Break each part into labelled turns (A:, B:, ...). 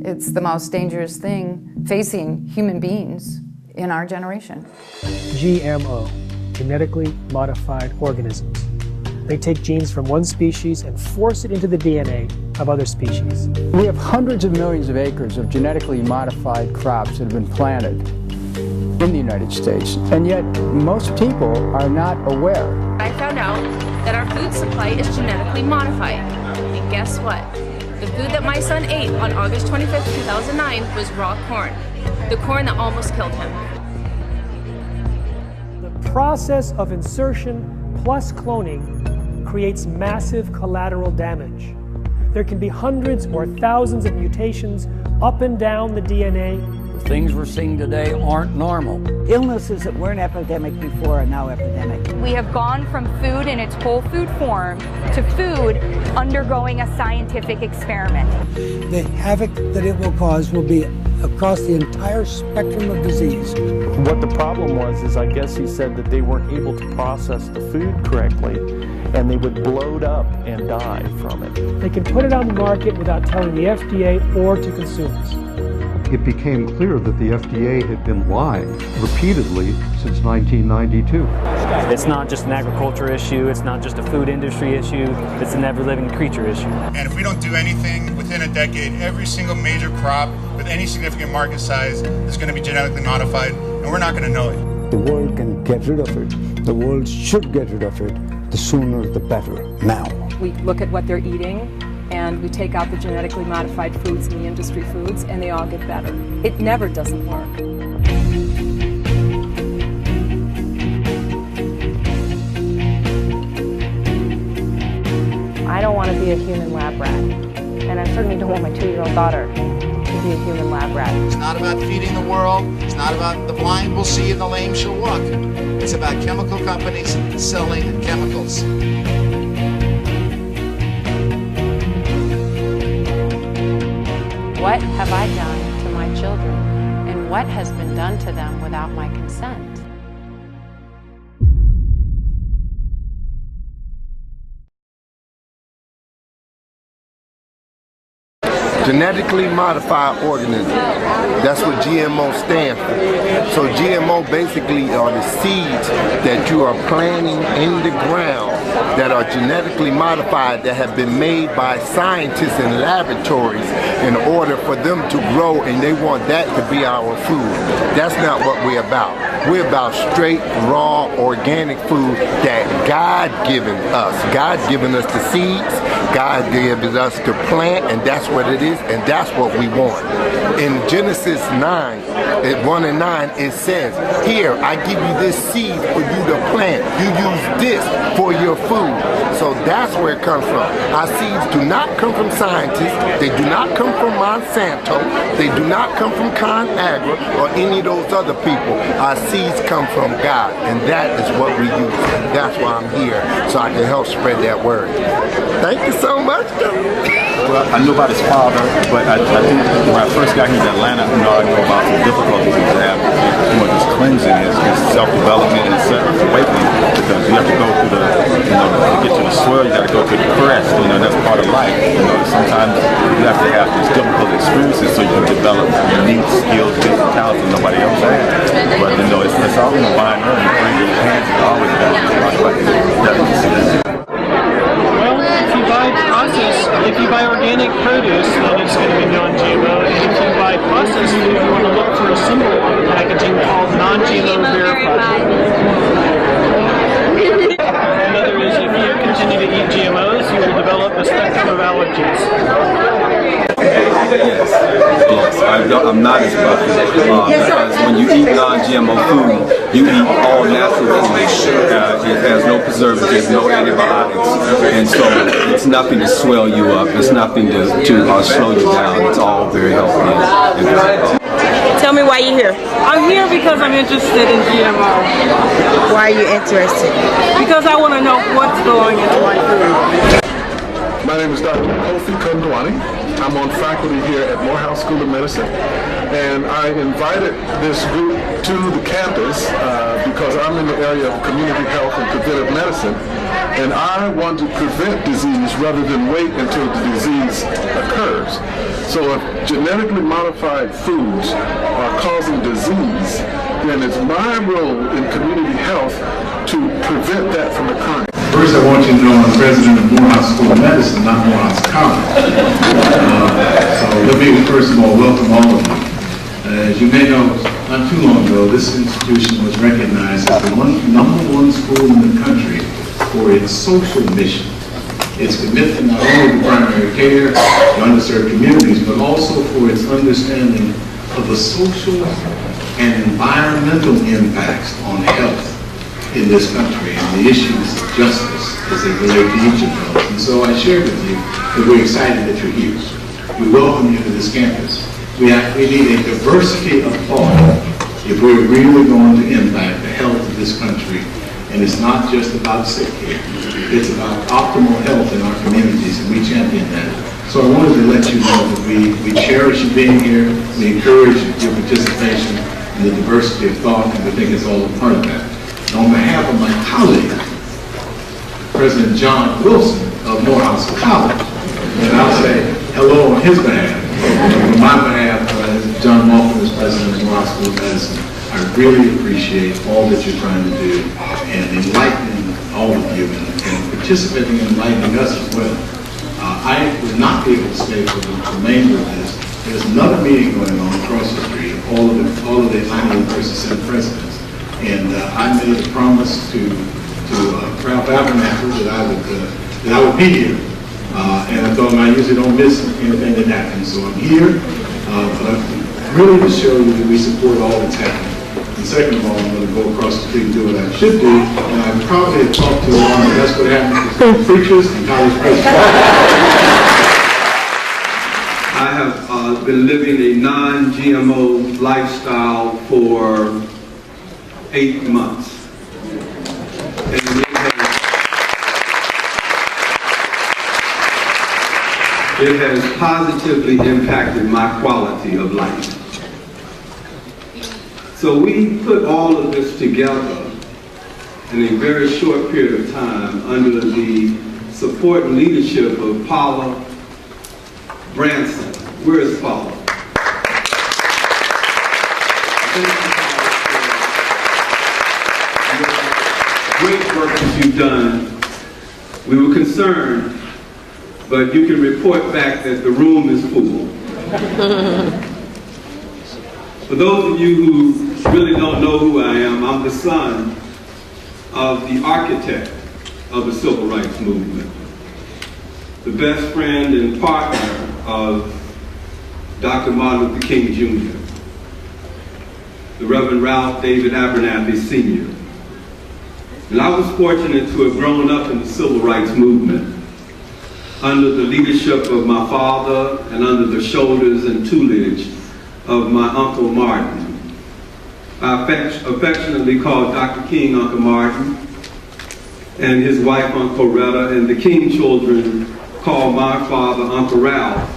A: It's the most dangerous thing facing human beings in our generation.
B: GMO, genetically modified organisms. They take genes from one species and force it into the DNA of other species.
C: We have hundreds of millions of acres of genetically modified crops that have been planted in the United States, and yet most people are not aware.
D: I found out that our food supply is genetically modified. And guess what? The food that my son ate on August 25th, 2009 was raw corn. The corn that almost killed him.
B: The process of insertion plus cloning creates massive collateral damage. There can be hundreds or thousands of mutations up and down the DNA.
E: The things we're seeing today aren't normal.
F: Illnesses that weren't epidemic before are now epidemic.
G: We have gone from food in its whole food form to food undergoing a scientific experiment.
H: The havoc that it will cause will be across the entire spectrum of disease.
I: What the problem was is, I guess he said that they weren't able to process the food correctly, and they would bloat up and die from it.
B: They can put it on the market without telling the FDA or to consumers.
J: It became clear that the FDA had been lying repeatedly since 1992.
K: It's not just an agriculture issue, it's not just a food industry issue, it's an ever-living creature issue.
L: And if we don't do anything within a decade, every single major crop with any significant market size is going to be genetically modified, and we're not going to know it.
H: The world can get rid of it. The world should get rid of it. The sooner the better, now.
M: We look at what they're eating, and we take out the genetically modified foods and the industry foods, and they all get better. It never doesn't work.
N: I don't want to be a human lab rat, and I certainly don't want my 2-year-old daughter to be a human lab rat.
O: It's not about feeding the world. It's not about the blind will see and the lame shall walk. It's about chemical companies selling chemicals.
P: What have I done to my children, and what has been done to them without my consent?
Q: Genetically modified organisms. That's what GMO stands for. So GMO basically are the seeds that you are planting in the ground that are genetically modified, that have been made by scientists in laboratories in order for them to grow, and they want that to be our food. That's not what we're about. We're about straight, raw, organic food that God given us. God given us the seeds, God given us to plant, and that's what it is, and that's what we want. In Genesis 9, 1 and 9, it says, here, I give you this seed for you to plant. You use this for your food. So that's where it comes from. Our seeds do not come from scientists. They do not come from Monsanto. They do not come from ConAgra or any of those other people. Our seeds come from God, and that is what we use. And that's why I'm here, so I can help spread that word. Thank you so much.
R: Well, I knew about his father, but I think when I first got here to Atlanta, I knew about the difficulties he was having with his cleansing, his self-development, and self-awakening, because you have to go through the, to get to the soil, you got to go to the crest, that's part of life. Sometimes you have to have these difficult experiences so you can develop unique skills, gifts, and talents that nobody else has. But it's all in the mind, you bring your hands, it's always better. Definitely see that.
B: If you buy organic produce, then it's going to be non-GMO. And if you buy processed food, you want to look for a symbol on the packaging called non-GMO verified. Another is if you continue to eat GMOs, you will develop a spectrum of allergies.
R: Yes, I'm not as buffy because when you eat non-GMO food, you eat all natural food. It has no preservatives, no antibiotics, and so it's nothing to swell you up. It's nothing to slow you down. It's all very healthy. And very
S: Tell me why you're here.
T: I'm here because I'm interested in GMO.
S: Why are you interested?
T: Because I want to know what's going into my food.
G: My name is Dr. Kofi Kondwani. I'm on faculty here at Morehouse School of Medicine, and I invited this group to the campus because I'm in the area of community health and preventive medicine, And I want to prevent disease rather than wait until the disease occurs. So if genetically modified foods are causing disease, then it's my role in community health to prevent that from occurring.
U: First, I want you to know I'm president of Morehouse School of Medicine, not Morehouse College. So let me first of all welcome all of you. As you may know, not too long ago, this institution was recognized as the #1 school in the country for its social mission. Its commitment not only to primary care, to underserved communities, but also for its understanding of the social and environmental impacts on health in this country and the issues of justice as they relate to each of those. And so I share with you that we're excited that you're here. We welcome you to this campus. We need a diversity of thought if we're really going to impact the health of this country. And it's not just about sick care. It's about optimal health in our communities, and we champion that. So I wanted to let you know that we cherish you being here. We encourage your participation in the diversity of thought, and we think it's all a part of that. And on behalf of my colleague, President John Wilson of Morehouse College, and I'll say hello on his behalf. On my behalf, John Malcolm is president of Morehouse School of Medicine. I really appreciate all that you're trying to do and enlightening all of you and participating in enlightening us as well. I would not be able to stay for the remainder of this. There's another meeting going on across the street, all of the Atlanta University Senate presidents. And I made a promise to Ralph Abernathy that I would be here. And I told him I usually don't miss anything that happens. So I'm here, but really to show you that we support all that's happening. And second of all, I'm going to go across the street and do what I should do. And I probably have talked to one of the best what happens to preachers and college presidents.
V: I have been living a non-GMO lifestyle for 8 months. And it has positively impacted my quality of life. So we put all of this together in a very short period of time under the support and leadership of Paula Branson. Where is Paula? Great work that you've done. We were concerned, but you can report back that the room is full. For those of you who really don't know who I am, I'm the son of the architect of the Civil Rights Movement, the best friend and partner of Dr. Martin Luther King Jr., the Reverend Ralph David Abernathy Sr. And I was fortunate to have grown up in the Civil Rights Movement under the leadership of my father and under the shoulders and tutelage of my Uncle Martin. I affectionately called Dr. King Uncle Martin, and his wife Uncle Retta, and the King children called my father Uncle Ralph,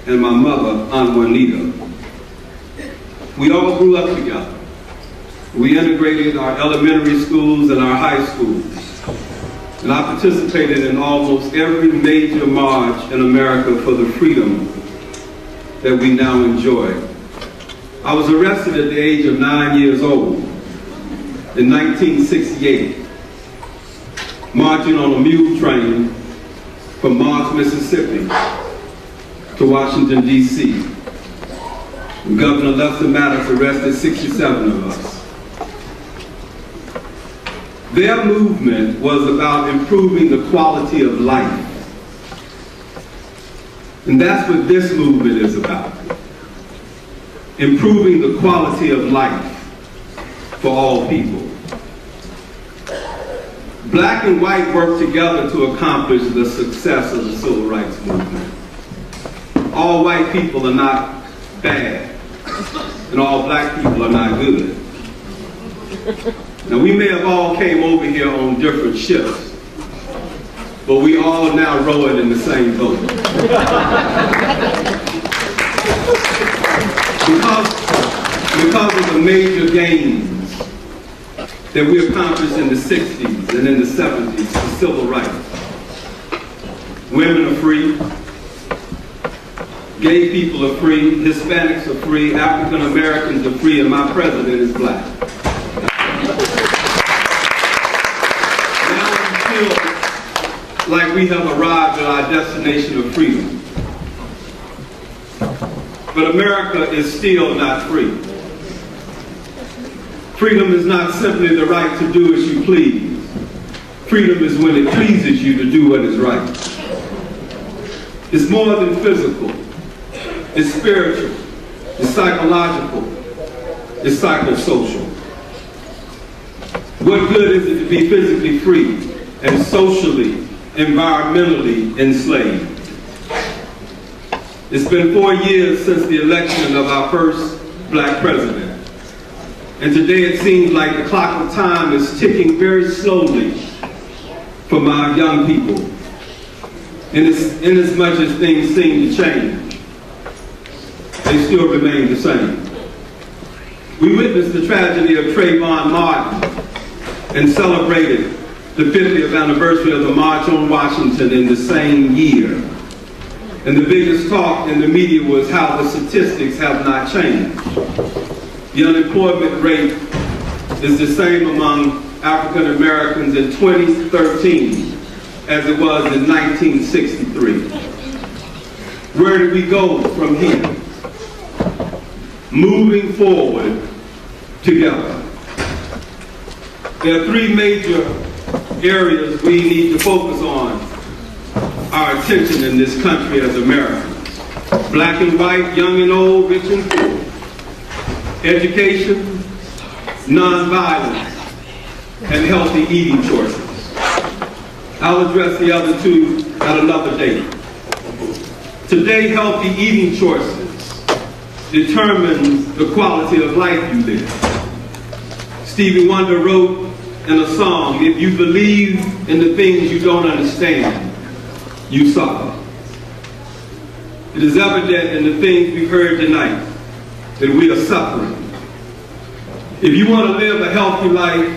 V: and my mother Aunt Juanita. We all grew up together. We integrated our elementary schools and our high schools. And I participated in almost every major march in America for the freedom that we now enjoy. I was arrested at the age of 9 years old in 1968, marching on a mule train from Mars, Mississippi to Washington, D.C. Governor Lester Maddox arrested 67 of us. Their movement was about improving the quality of life. And that's what this movement is about. Improving the quality of life for all people. Black and white work together to accomplish the success of the Civil Rights Movement. All white people are not bad, and all black people are not good. Now, we may have all came over here on different ships, but we all now rowing in the same boat. Because of the major gains that we accomplished in the 60s and in the 70s for civil rights. Women are free, gay people are free, Hispanics are free, African Americans are free, and my president is black. Now we feel like we have arrived at our destination of freedom. But America is still not free. Freedom is not simply the right to do as you please. Freedom is when it pleases you to do what is right. It's more than physical. It's spiritual. It's psychological. It's psychosocial. What good is it to be physically free and socially, environmentally enslaved? It's been 4 years since the election of our first black president. And today it seems like the clock of time is ticking very slowly for my young people. In as much as things seem to change, they still remain the same. We witnessed the tragedy of Trayvon Martin and celebrated the 50th anniversary of the March on Washington in the same year. And the biggest talk in the media was how the statistics have not changed. The unemployment rate is the same among African Americans in 2013 as it was in 1963. Where do we go from here? Moving forward together. There are three major areas we need to focus on our attention in this country as Americans. Black and white, young and old, rich and poor. Education, nonviolence, and healthy eating choices. I'll address the other two at another date. Today, healthy eating choices determines the quality of life you live. Stevie Wonder wrote in a song, if you believe in the things you don't understand, you suffer. It is evident in the things we've heard tonight that we are suffering. If you want to live a healthy life,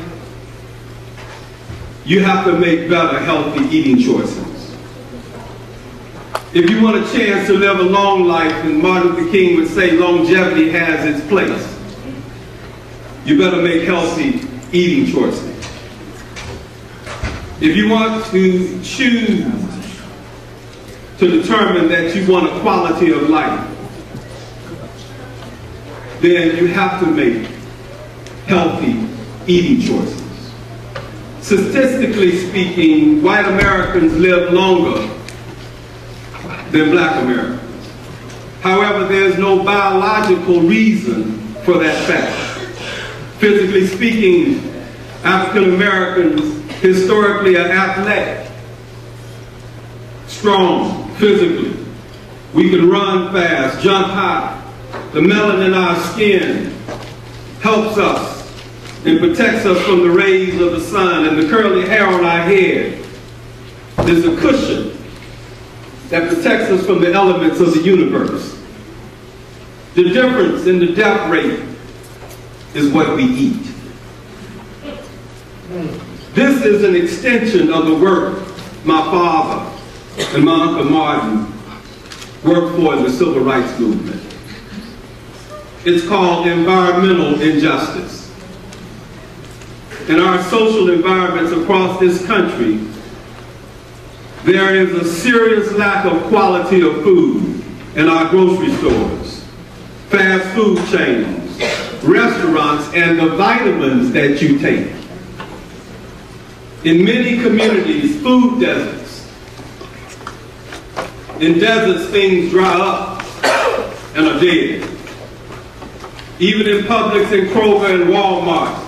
V: you have to make better healthy eating choices. If you want a chance to live a long life, and Martin Luther King would say longevity has its place, you better make healthy eating choices. If you want to choose to determine that you want a quality of life, then you have to make healthy eating choices. Statistically speaking, white Americans live longer than black Americans. However, there's no biological reason for that fact. Physically speaking, African Americans historically are athletic, strong physically. We can run fast, jump high. The melanin in our skin helps us and protects us from the rays of the sun, and the curly hair on our head is a cushion that protects us from the elements of the universe. The difference in the death rate is what we eat. This is an extension of the work my father and my Uncle Martin worked for in the Civil Rights Movement. It's called environmental injustice. In our social environments across this country, there is a serious lack of quality of food in our grocery stores, fast food chains, restaurants, and the vitamins that you take. In many communities, food deserts. In deserts, things dry up and are dead. Even in Publix and Kroger and Walmart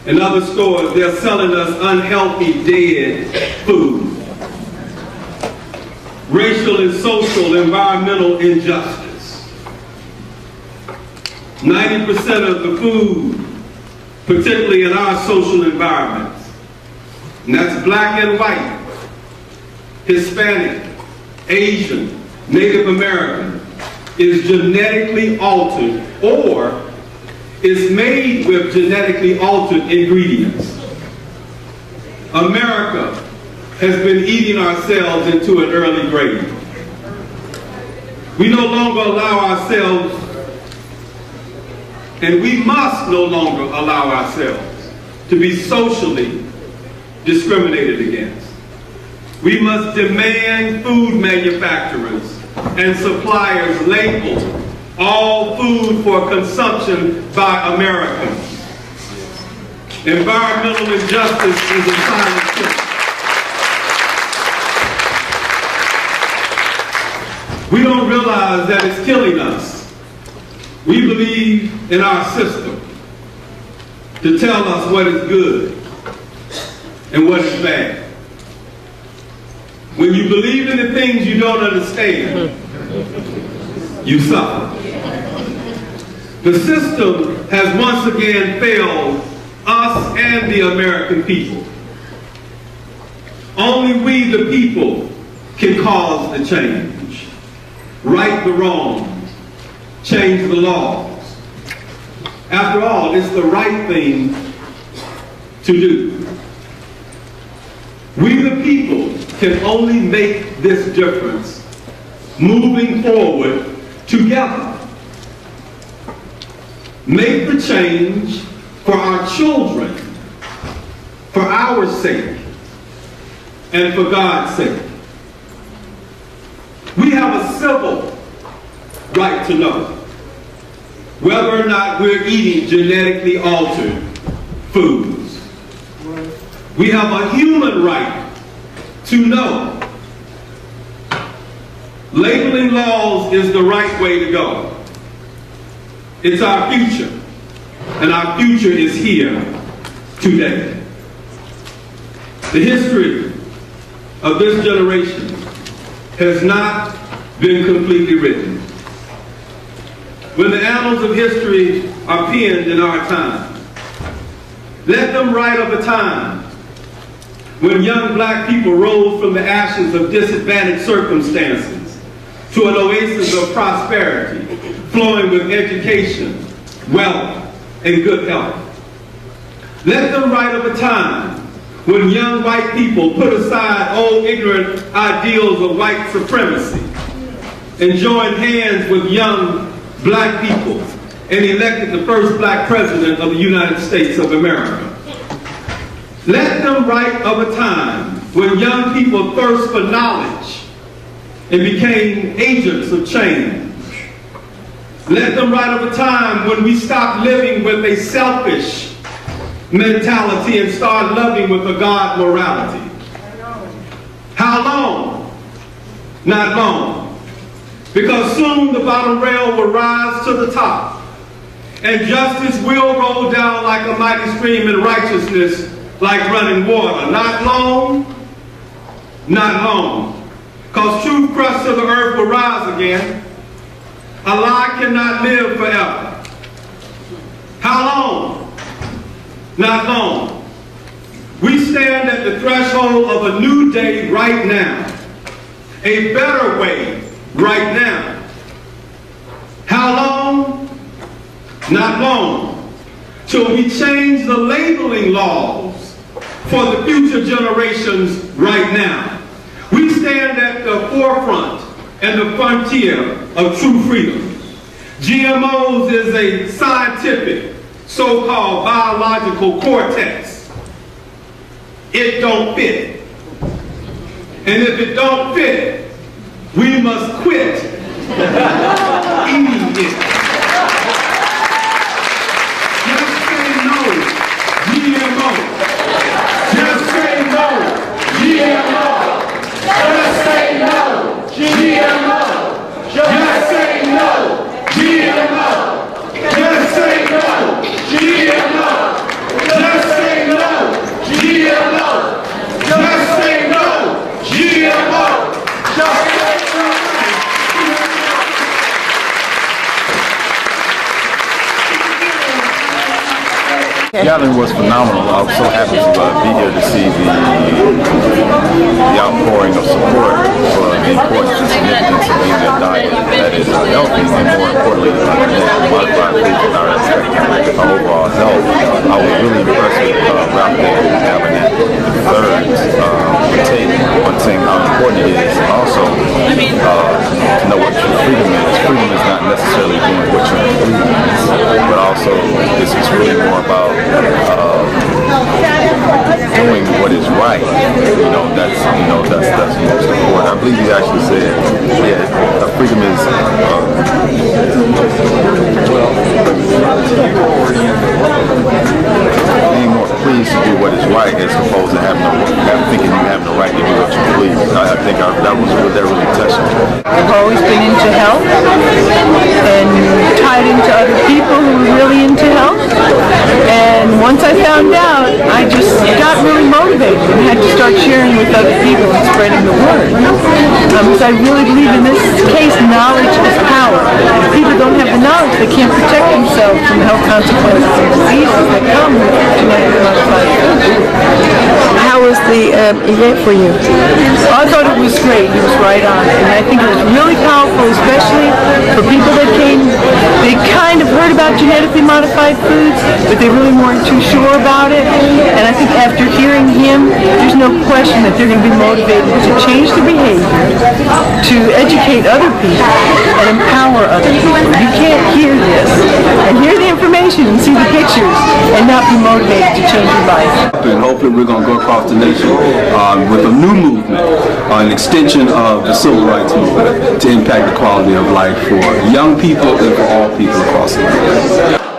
V: and other stores, they're selling us unhealthy, dead food. Racial and social environmental injustice. 90% of the food, particularly in our social environments, and that's black and white, Hispanic, Asian, Native American, is genetically altered or is made with genetically altered ingredients. America has been eating ourselves into an early grave. We no longer allow ourselves, and we must no longer allow ourselves to be socially discriminated against. We must demand food manufacturers and suppliers label all food for consumption by Americans. Environmental injustice is a silent killer. We don't realize that it's killing us. We believe in our system to tell us what is good and what is bad. When you believe in the things you don't understand, you suffer. The system has once again failed us and the American people. Only we, the people, can cause the change, right the wrongs, change the laws. After all, it's the right thing to do. We, the people, can only make this difference moving forward together. Make the change for our children, for our sake, and for God's sake. We have a civil right to know whether or not we're eating genetically altered foods. We have a human right to know. Labeling laws is the right way to go. It's our future, and our future is here today. The history of this generation has not been completely written. When the annals of history are penned in our time, let them write of a time when young black people rose from the ashes of disadvantaged circumstances to an oasis of prosperity, flowing with education, wealth, and good health. Let them write of a time when young white people put aside old ignorant ideals of white supremacy and joined hands with young black people and elected the first black president of the United States of America. Let them write of a time when young people thirst for knowledge and became agents of change. Let them write of a time when we stopped living with a selfish mentality and start loving with a God morality. How long? Not long. Because soon the bottom rail will rise to the top, and justice will roll down like a mighty stream, and righteousness like running water. Not long. Not long. Because truth crushed to the earth will rise again. A lie cannot live forever. How long? Not long. We stand at the threshold of a new day right now. A better way right now. How long? Not long. Till we change the labeling laws for the future generations right now. We stand at the forefront and the frontier of true freedom. GMOs is a scientific, so-called biological cortex. It don't fit. And if it don't fit, we must quit eating it. Just say no, GMO. Just say no, GMO. Just say no, GMO. Just say no, GMO. Just say no, GMO. Just say no, GMO. Just say no, GMO. Just say no.
R: The gathering was phenomenal. I was so happy to be here to see the outpouring of support for the importance and significance of eating a diet that is healthy and, more importantly, modified foods that are as opposed to thinking you have the right to do what you believe. I think that really touched me.
T: I've always been into health and tied into other people who were really into health. And once I found out, I just got really motivated and had to start sharing with other people and spreading the word. Because I really believe in this case, knowledge is power. If people don't have the knowledge, they can't protect themselves from the health consequences and diseases that come with genetically modified food.
S: How was the event for you?
T: I thought it was great. He was right on. And I think it was really powerful, especially for people that came, they kind of heard about genetically modified foods, but they really weren't too sure about it. And I think after hearing him, there's no question that they're going to be motivated to change their behavior, to educate other people, and empower other people. You can't hear this and hear the information and see the pictures and not be motivated to change your life.
R: And hopefully we're going to go across the nation with a new movement, an extension of the civil rights movement to impact the quality of life for young people and for all people across the nation.